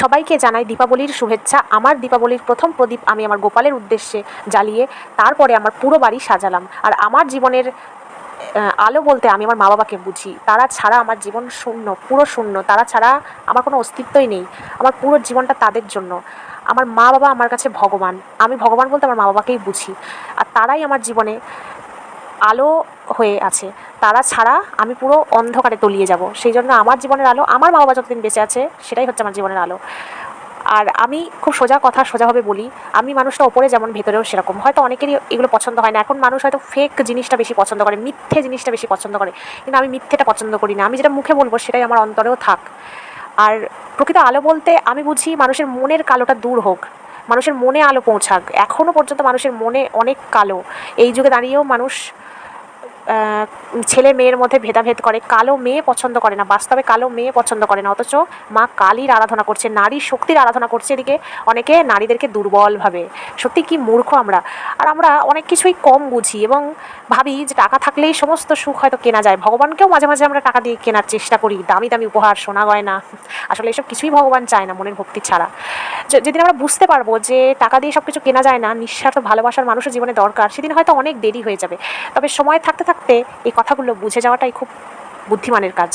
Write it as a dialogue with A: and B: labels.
A: সবাইকে জানাই দীপাবলির শুভেচ্ছা। আমার দীপাবলির প্রথম প্রদীপ আমি আমার গোপালের উদ্দেশ্যে জ্বালিয়ে তারপরে আমার পুরো বাড়ি সাজালাম। আর আমার জীবনের আলো বলতে আমি আমার মা বাবাকে বুঝি। তারা ছাড়া আমার জীবন শূন্য, পুরো শূন্য। তারা ছাড়া আমার কোনো অস্তিত্বই নেই। আমার পুরো জীবনটা তাদের জন্য। আমার মা বাবা আমার কাছে ভগবান। আমি ভগবান বলতে আমার মা বাবাকেই বুঝি। আর তারাই আমার জীবনে আলো হয়ে আছে। তারা ছাড়া আমি পুরো অন্ধকারে তলিয়ে যাব। সেই জন্য আমার জীবনের আলো আমার মা বাবা যতদিন বেঁচে আছে সেটাই হচ্ছে আমার জীবনের আলো। আর আমি খুব সোজা কথা সোজাভাবে বলি, আমি মানুষটা ওপরে যেমন ভেতরেও সেরকম। হয়তো অনেকেরই এগুলো পছন্দ হয় না। এখন মানুষ হয়তো ফেক জিনিসটা বেশি পছন্দ করে, মিথ্যে জিনিসটা বেশি পছন্দ করে। কিন্তু আমি মিথ্যেটা পছন্দ করি না। আমি যেটা মুখে বলবো সেটাই আমার অন্তরেও থাক। আর প্রকৃত আলো বলতে আমি বুঝি মানুষের মনের কালোটা দূর হোক, মানুষের মনে আলো পৌঁছাক। এখনও পর্যন্ত মানুষের মনে অনেক কালো। এই যুগে দাঁড়িয়েও মানুষ ছেলে মেয়ের মধ্যে ভেদাভেদ করে, কালো মেয়ে পছন্দ করে না, বাস্তবে কালো মেয়ে পছন্দ করে না। অথচ মা কালীর আরাধনা করছে, নারী শক্তির আরাধনা করছে। এদিকে অনেকে নারীদেরকে দুর্বল ভাবে। সত্যি কি মূর্খ আমরা। আর আমরা অনেক কিছুই কম বুঝি এবং ভাবি যে টাকা থাকলেই সমস্ত সুখ হয়তো কেনা যায়। ভগবানকেও মাঝে মাঝে আমরা টাকা দিয়ে কেনার চেষ্টা করি, দামি দামি উপহার, সোনা গয়না। আসলে এসব কিছুই ভগবান চায় না মনের ভক্তি ছাড়া। যেদিন আমরা বুঝতে পারবো যে টাকা দিয়ে সব কিছু কেনা যায় না, নিঃস্বার্থ ভালোবাসার মানুষের জীবনে দরকার, সেদিন হয়তো অনেক দেরি হয়ে যাবে। তবে সময় থাকতে থাকতে এই কথাগুলো বুঝে যাওয়াটাই খুব বুদ্ধিমানের কাজ।